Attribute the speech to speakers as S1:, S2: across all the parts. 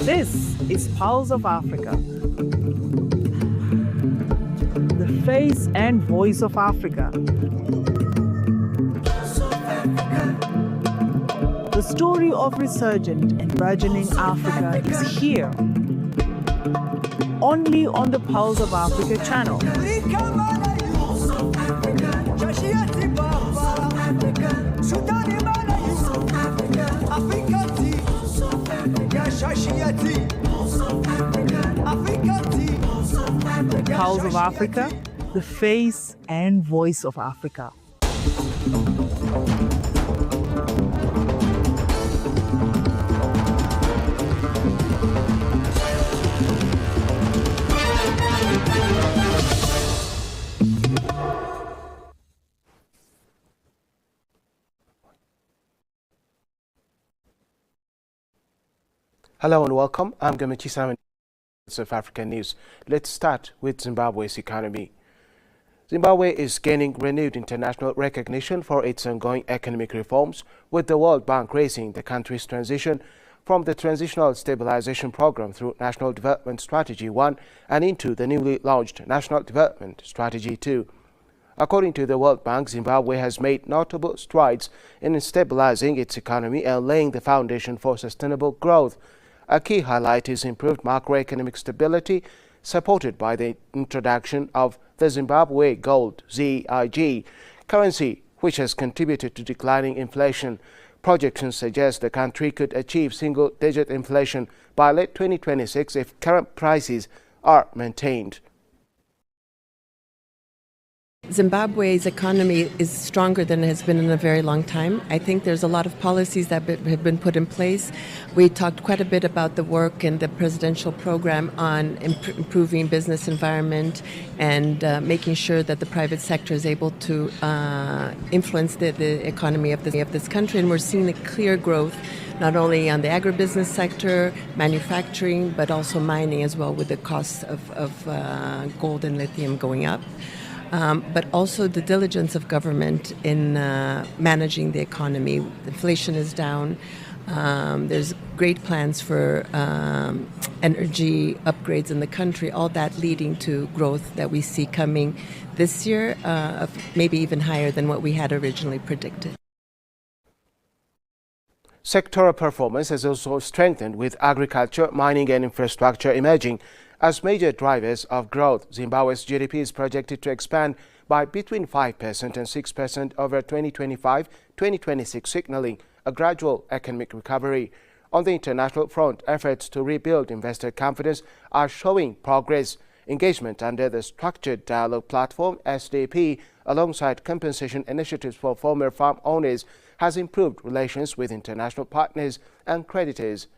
S1: This is Pulse of Africa, the face and voice of Africa. The story of resurgent and burgeoning Africa is here, only on the Pulse of Africa channel. Pulse of Africa, the face and voice of Africa.
S2: Hello and welcome. I'm Gamichi Simon of African News. Let's start with Zimbabwe's economy. Zimbabwe is gaining renewed international recognition for its ongoing economic reforms, with the World Bank raising the country's transition from the Transitional Stabilization Program through National Development Strategy 1 and into the newly launched National Development Strategy 2. According to the World Bank, Zimbabwe has made notable strides in stabilizing its economy and laying the foundation for sustainable growth. A key highlight is improved macroeconomic stability, supported by the introduction of the Zimbabwe Gold (ZiG) currency, which has contributed to declining inflation. Projections suggest the country could achieve single-digit inflation by late 2026 if current prices are maintained.
S3: Zimbabwe's economy is stronger than it has been in a very long time. I think there's a lot of policies that have been put in place. We talked quite a bit about the work and the presidential program on improving business environment and making sure that the private sector is able to influence the economy of this country. And we're seeing a clear growth not only on the agribusiness sector, manufacturing, but also mining as well, with the costs of gold and lithium going up. But also the diligence of government in managing the economy. Inflation is down. There's great plans for energy upgrades in the country, all that leading to growth that we see coming this year, of maybe even higher than what we had originally predicted.
S2: Sectoral performance has also strengthened, with agriculture, mining and infrastructure emerging as major drivers of growth. Zimbabwe's GDP is projected to expand by between 5% and 6% over 2025-2026, signaling a gradual economic recovery. On the international front, efforts to rebuild investor confidence are showing progress. Engagement under the Structured Dialogue Platform (SDP), alongside compensation initiatives for former farm owners, has improved relations with international partners and creditors.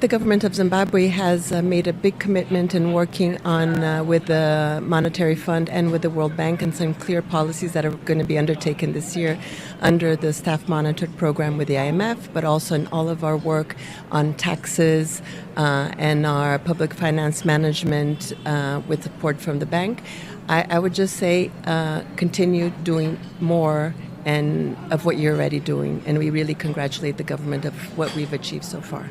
S3: The government of Zimbabwe has made a big commitment in working on with the Monetary Fund and with the World Bank, and some clear policies that are going to be undertaken this year under the staff monitored program with the IMF, but also in all of our work on taxes and our public finance management with support from the bank. I would just say continue doing more and of what you're already doing, and we really congratulate the government of what we've achieved so far.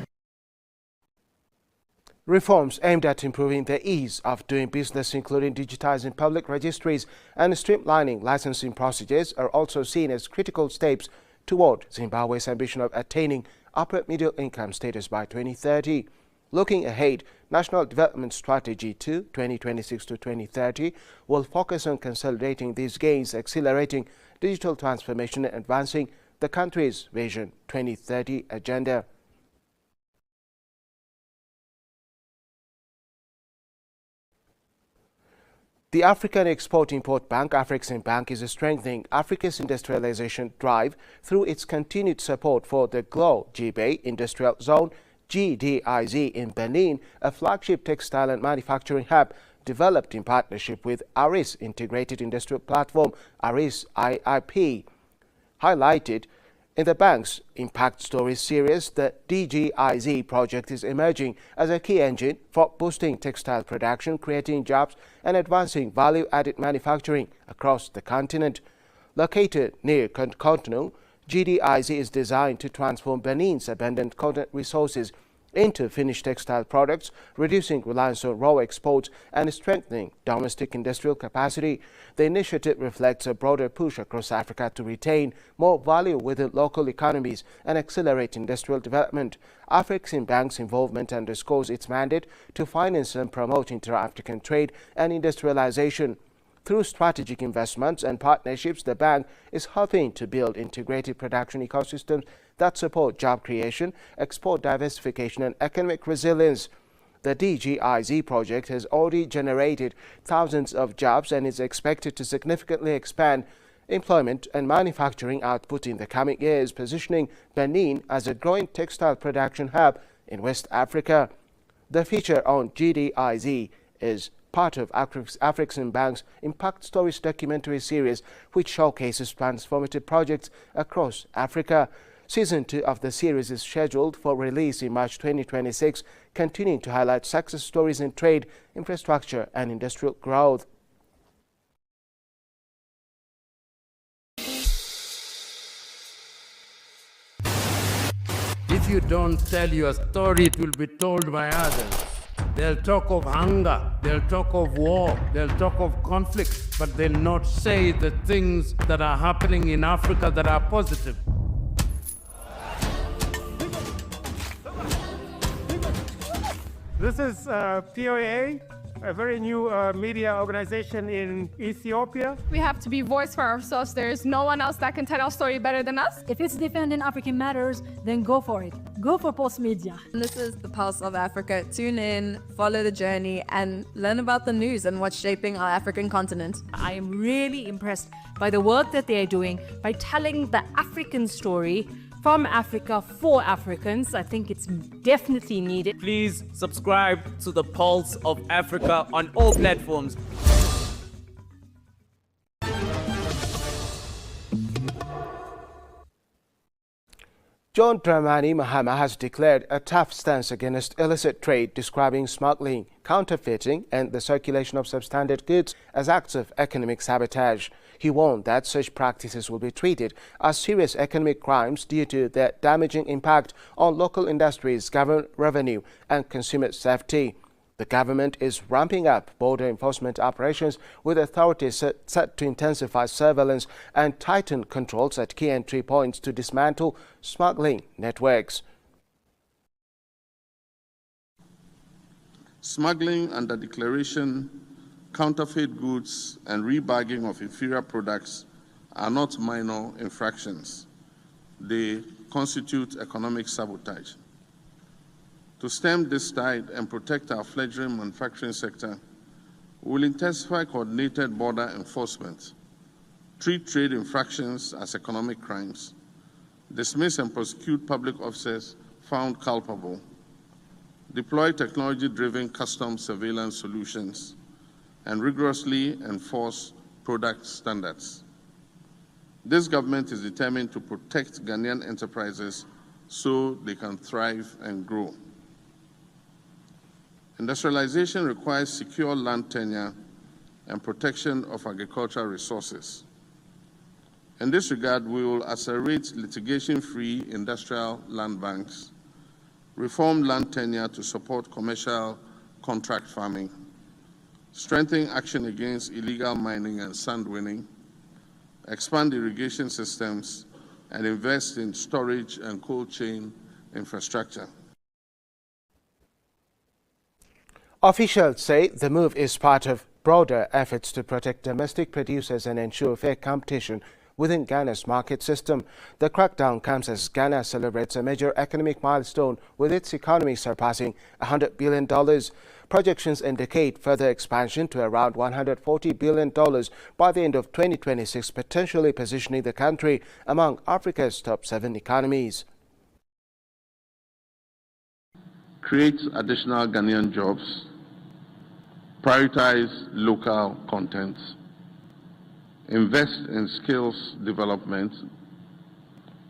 S2: Reforms aimed at improving the ease of doing business, including digitizing public registries and streamlining licensing procedures, are also seen as critical steps toward Zimbabwe's ambition of attaining upper middle income status by 2030. Looking ahead, National Development Strategy 2, 2026 to 2030, will focus on consolidating these gains, accelerating digital transformation and advancing the country's Vision 2030 agenda. The African Export-Import Bank, Afreximbank, is strengthening Africa's industrialization drive through its continued support for the GLO G-Bay Industrial Zone, GDIZ, in Benin, a flagship textile and manufacturing hub developed in partnership with Addis Integrated Industrial Platform, Addis IIP. Highlighted in the bank's Impact Stories series, the DGIZ project is emerging as a key engine for boosting textile production, creating jobs and advancing value-added manufacturing across the continent. Located near Cotonou, GDIZ is designed to transform Benin's abundant cotton resources into finished textile products, reducing reliance on raw exports and strengthening domestic industrial capacity. The initiative reflects a broader push across Africa to retain more value within local economies and accelerate industrial development. Afreximbank's involvement underscores its mandate to finance and promote inter-African trade and industrialization. Through strategic investments and partnerships, the bank is helping to build integrated production ecosystems that support job creation, export diversification, and economic resilience. The DGIZ project has already generated thousands of jobs and is expected to significantly expand employment and manufacturing output in the coming years, positioning Benin as a growing textile production hub in West Africa. The feature on GDIZ is part of Afreximbank's Impact Stories documentary series, which showcases transformative projects across Africa. Season 2 of the series is scheduled for release in March 2026, continuing to highlight success stories in trade, infrastructure, and industrial growth.
S4: If you don't tell your story, it will be told by others. They'll talk of hunger, they'll talk of war, they'll talk of conflict, but they'll not say the things that are happening in Africa that are positive.
S5: This is POA, a very new media organization in Ethiopia.
S6: We have to be voice for ourselves. There is no one else that can tell our story better than us.
S7: If it's defending African matters, then go for it. Go for Pulse Media.
S8: This is the Pulse of Africa. Tune in, follow the journey, and learn about the news and what's shaping our African continent.
S9: I am really impressed by the work that they are doing by telling the African story from Africa for Africans. I think it's definitely needed.
S10: Please subscribe to the Pulse of Africa on all platforms.
S2: John Dramani Mahama has declared a tough stance against illicit trade, describing smuggling, counterfeiting, and the circulation of substandard goods as acts of economic sabotage. He warned that such practices will be treated as serious economic crimes due to their damaging impact on local industries, government revenue, and consumer safety. The government is ramping up border enforcement operations, with authorities set to intensify surveillance and tighten controls at key entry points to dismantle smuggling networks.
S11: Smuggling under declaration, counterfeit goods, and rebagging of inferior products are not minor infractions. They constitute economic sabotage. To stem this tide and protect our fledgling manufacturing sector, we will intensify coordinated border enforcement, treat trade infractions as economic crimes, dismiss and prosecute public officers found culpable, deploy technology-driven customs surveillance solutions, and rigorously enforce product standards. This government is determined to protect Ghanaian enterprises so they can thrive and grow. Industrialization requires secure land tenure and protection of agricultural resources. In this regard, we will accelerate litigation-free industrial land banks, reform land tenure to support commercial contract farming, strengthen action against illegal mining and sand winning, expand irrigation systems, and invest in storage and cold chain infrastructure.
S2: Officials say the move is part of broader efforts to protect domestic producers and ensure fair competition within Ghana's market system. The crackdown comes as Ghana celebrates a major economic milestone, with its economy surpassing $100 billion. Projections indicate further expansion to around $140 billion by the end of 2026, potentially positioning the country among Africa's top 7 economies.
S11: Create additional Ghanaian jobs, prioritize local content, invest in skills development,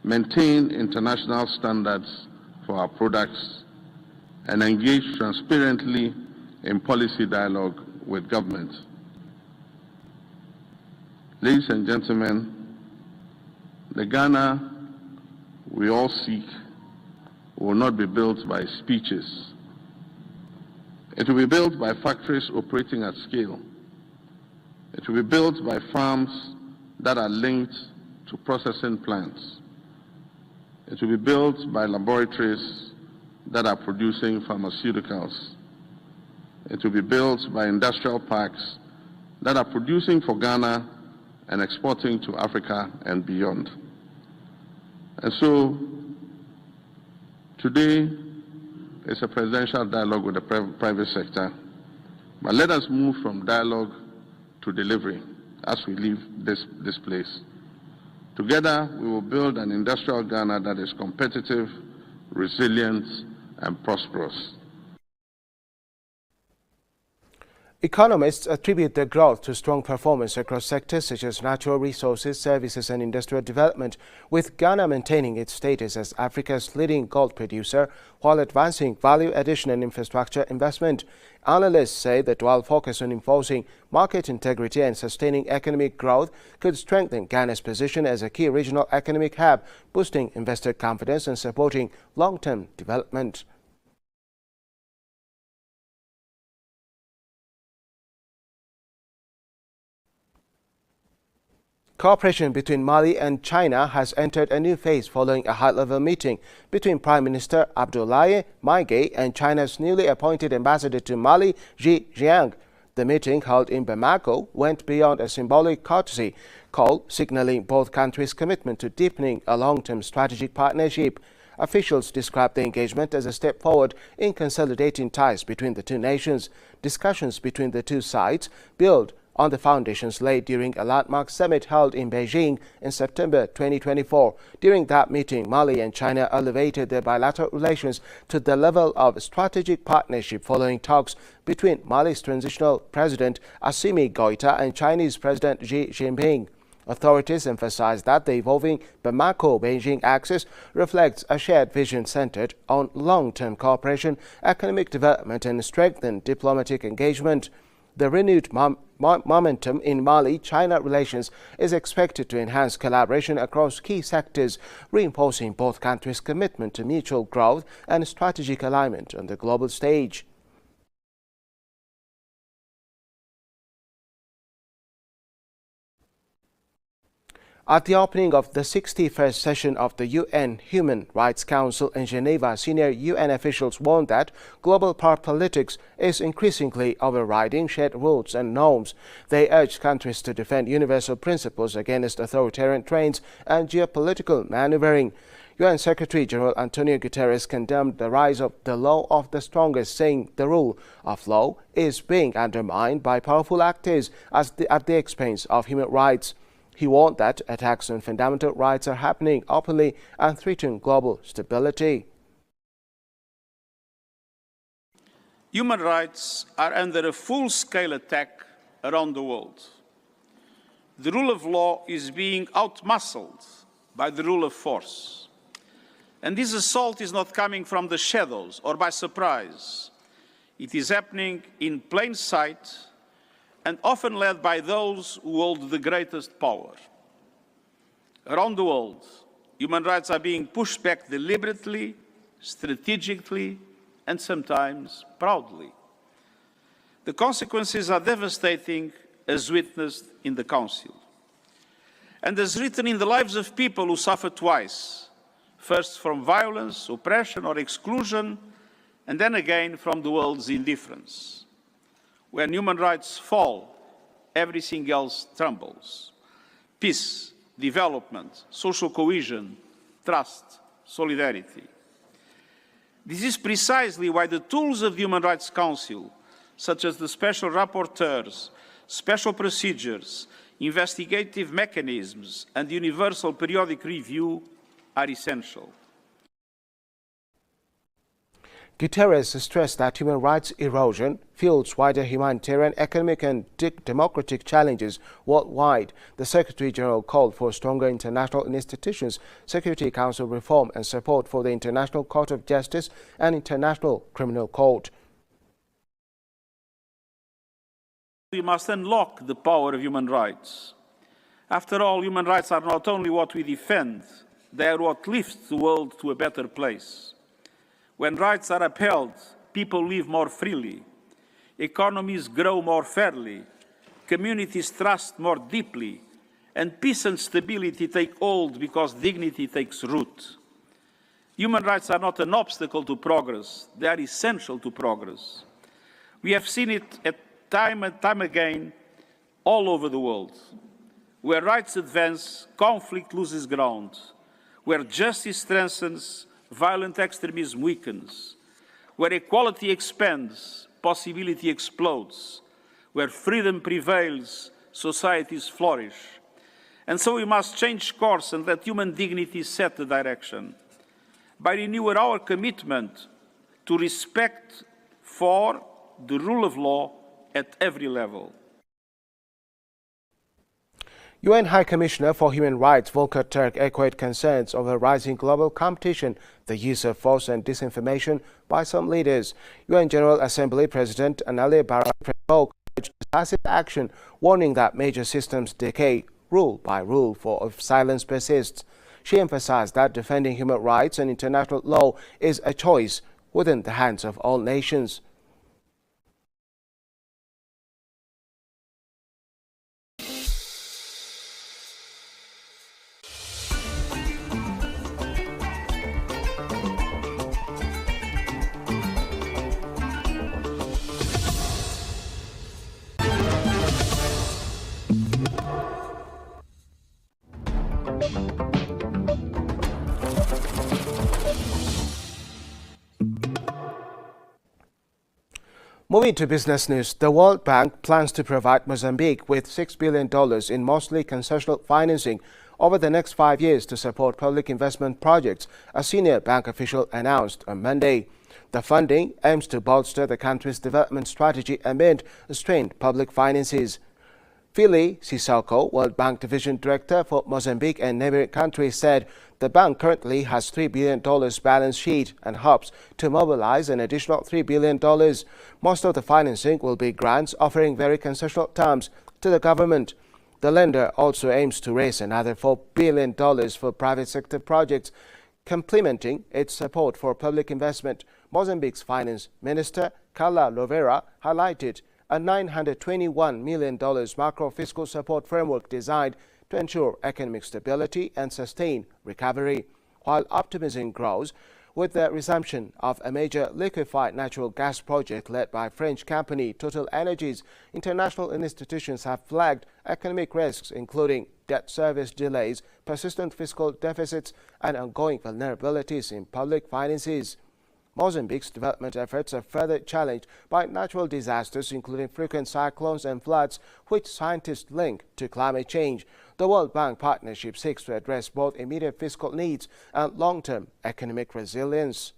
S11: maintain international standards for our products, and engage transparently in policy dialogue with government. Ladies and gentlemen, the Ghana we all seek will not be built by speeches. It will be built by factories operating at scale. It will be built by farms that are linked to processing plants. It will be built by laboratories that are producing pharmaceuticals. It will be built by industrial parks that are producing for Ghana and exporting to Africa and beyond. And so, today is a presidential dialogue with the private sector, but let us move from dialogue to delivery as we leave this place. Together, we will build an industrial Ghana that is competitive, resilient, and prosperous.
S2: Economists attribute the growth to strong performance across sectors such as natural resources, services and industrial development, with Ghana maintaining its status as Africa's leading gold producer while advancing value addition and infrastructure investment. Analysts say the dual focus on enforcing market integrity and sustaining economic growth could strengthen Ghana's position as a key regional economic hub, boosting investor confidence and supporting long-term development. Cooperation between Mali and China has entered a new phase following a high-level meeting between Prime Minister Abdoulaye Maïga and China's newly appointed ambassador to Mali, Xi Jiang. The meeting, held in Bamako, went beyond a symbolic courtesy call, signaling both countries' commitment to deepening a long-term strategic partnership. Officials described the engagement as a step forward in consolidating ties between the two nations. Discussions between the two sides build on the foundations laid during a landmark summit held in Beijing in September 2024. During that meeting, Mali and China elevated their bilateral relations to the level of strategic partnership following talks between Mali's transitional president Assimi Goïta and Chinese President Xi Jinping. Authorities emphasized that the evolving Bamako-Beijing axis reflects a shared vision centered on long-term cooperation, economic development and strengthened diplomatic engagement. The renewed momentum in Mali-China relations is expected to enhance collaboration across key sectors, reinforcing both countries' commitment to mutual growth and strategic alignment on the global stage. At the opening of the 61st session of the UN Human Rights Council in Geneva, senior UN officials warned that global power politics is increasingly overriding shared rules and norms. They urged countries to defend universal principles against authoritarian trends and geopolitical maneuvering. UN Secretary-General Antonio Guterres condemned the rise of the law of the strongest, saying the rule of law is being undermined by powerful actors at the expense of human rights. He warned that attacks on fundamental rights are happening openly and threaten global stability.
S12: Human rights are under a full-scale attack around the world. The rule of law is being outmuscled by the rule of force. And this assault is not coming from the shadows or by surprise. It is happening in plain sight and often led by those who hold the greatest power. Around the world, human rights are being pushed back deliberately, strategically, and sometimes proudly. The consequences are devastating, as witnessed in the Council, and as written in the lives of people who suffer twice, first from violence, oppression, or exclusion, and then again from the world's indifference. When human rights fall, everything else trembles. Peace, development, social cohesion, trust, solidarity. This is precisely why the tools of the Human Rights Council, such as the special rapporteurs, special procedures, investigative mechanisms, and universal periodic review are essential.
S2: Guterres stressed that human rights erosion fuels wider humanitarian, economic and democratic challenges worldwide. The Secretary-General called for stronger international institutions, Security Council reform and support for the International Court of Justice and International Criminal Court.
S12: We must unlock the power of human rights. After all, human rights are not only what we defend, they are what lifts the world to a better place. When rights are upheld, people live more freely, economies grow more fairly, communities trust more deeply, and peace and stability take hold because dignity takes root. Human rights are not an obstacle to progress, they are essential to progress. We have seen it time and time again all over the world. Where rights advance, conflict loses ground. Where justice strengthens, violent extremism weakens. Where equality expands, possibility explodes. Where freedom prevails, societies flourish. And so we must change course and let human dignity set the direction by renewing our commitment to respect for the rule of law at every level.
S2: UN High Commissioner for Human Rights Volker Turk echoed concerns over rising global competition, the use of force and disinformation by some leaders. UN General Assembly President Annali Barrow urged decisive action, warning that major systems decay rule by rule if silence persists. She emphasized that defending human rights and international law is a choice within the hands of all nations. Moving to business news, the World Bank plans to provide Mozambique with $6 billion in mostly concessional financing over the next 5 years to support public investment projects, a senior bank official announced on Monday. The funding aims to bolster the country's development strategy amid strained public finances. Philly Sissoko, World Bank Division Director for Mozambique and neighboring countries, said the bank currently has $3 billion balance sheet and hopes to mobilize an additional $3 billion. Most of the financing will be grants offering very concessional terms to the government. The lender also aims to raise another $4 billion for private sector projects, complementing its support for public investment. Mozambique's Finance Minister, Carla Lovera, highlighted a $921 million macro-fiscal support framework designed to ensure economic stability and sustain recovery, while optimism grows with the resumption of a major liquefied natural gas project led by French company Total Energies. International institutions have flagged economic risks, including debt service delays, persistent fiscal deficits, and ongoing vulnerabilities in public finances. Mozambique's development efforts are further challenged by natural disasters, including frequent cyclones and floods, which scientists link to climate change. The World Bank partnership seeks to address both immediate fiscal needs and long-term economic resilience.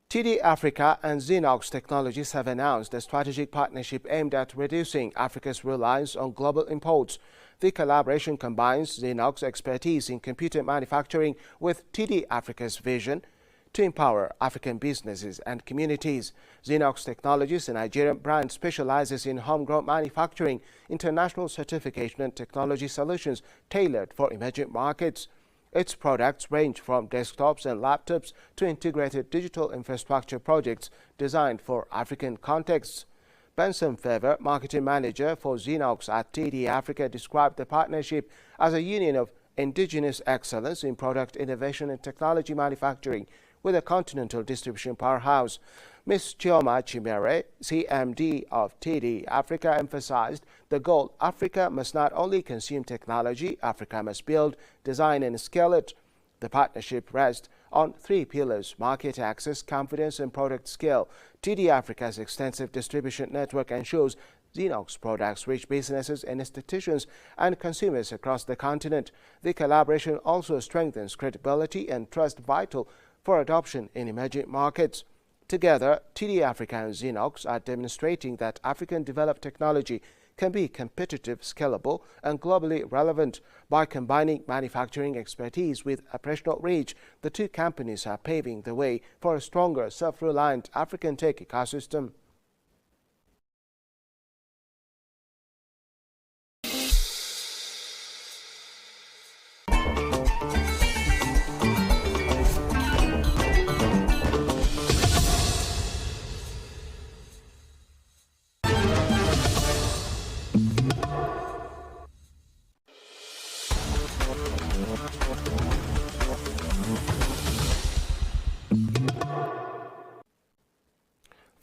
S2: TD Africa and Zinox Technologies have announced a strategic partnership aimed at reducing Africa's reliance on global imports. The collaboration combines Zinox's expertise in computer manufacturing with TD Africa's vision to empower African businesses and communities. Zinox Technologies, a Nigerian brand, specializes in homegrown manufacturing, international certification and technology solutions tailored for emerging markets. Its products range from desktops and laptops to integrated digital infrastructure projects designed for African contexts. Benson Fever, marketing manager for Zinox at TD Africa, described the partnership as a union of indigenous excellence in product innovation and technology manufacturing with a continental distribution powerhouse. Ms. Chioma Chimere, CMD of TD Africa, emphasized the goal: Africa must not only consume technology, Africa must build, design and scale it. The partnership rests on 3 pillars: market access, confidence and product scale. TD Africa's extensive distribution network ensures Zinox products reach businesses and institutions and consumers across the continent. The collaboration also strengthens credibility and trust vital for adoption in emerging markets. Together, TD Africa and Zinox are demonstrating that African developed technology can be competitive, scalable, and globally relevant. By combining manufacturing expertise with operational reach, the two companies are paving the way for a stronger, self-reliant African tech ecosystem.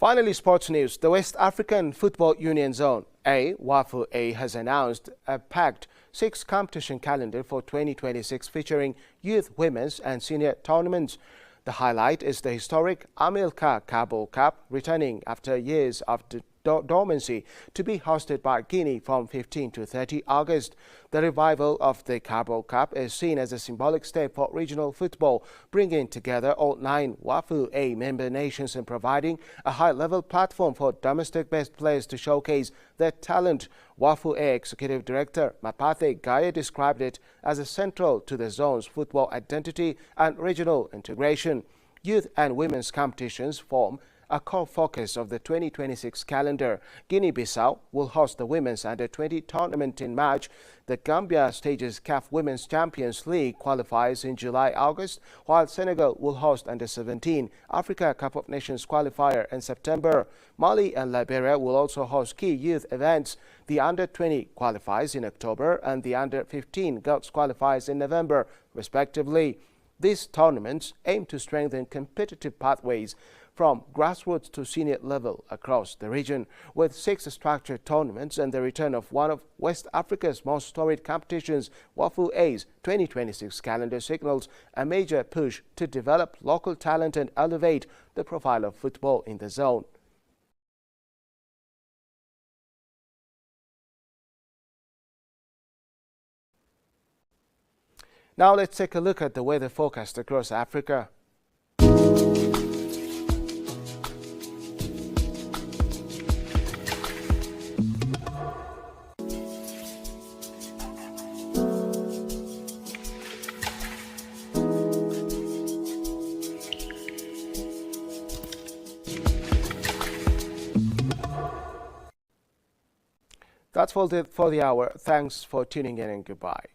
S2: Finally, sports news. The West African Football Union Zone A, WAFU A, has announced a packed 6 competition calendar for 2026 featuring youth, women's and senior tournaments. The highlight is the historic Amilcar Cabral Cup, returning after years of dormancy to be hosted by Guinea from 15 to 30 August. The revival of the Cabral Cup is seen as a symbolic step for regional football, bringing together all 9 WAFU A member nations and providing a high-level platform for domestic best players to showcase their talent. WAFU A Executive Director Mapathe Gaya described it as a central to the zone's football identity and regional integration. Youth and women's competitions form a core focus of the 2026 calendar. Guinea-Bissau will host the Women's Under-20 tournament in March. The Gambia stages CAF Women's Champions League qualifiers in July-August, while Senegal will host Under-17 Africa Cup of Nations qualifier in September. Mali and Liberia will also host key youth events. The Under-20 qualifiers in October and the Under-15 Girls qualifiers in November, respectively. These tournaments aim to strengthen competitive pathways from grassroots to senior level across the region. With 6 structured tournaments and the return of one of West Africa's most storied competitions, WAFU A's 2026 calendar signals a major push to develop local talent and elevate the profile of football in the zone. Now let's take a look at the weather forecast across Africa. That's all for the hour. Thanks for tuning in and goodbye.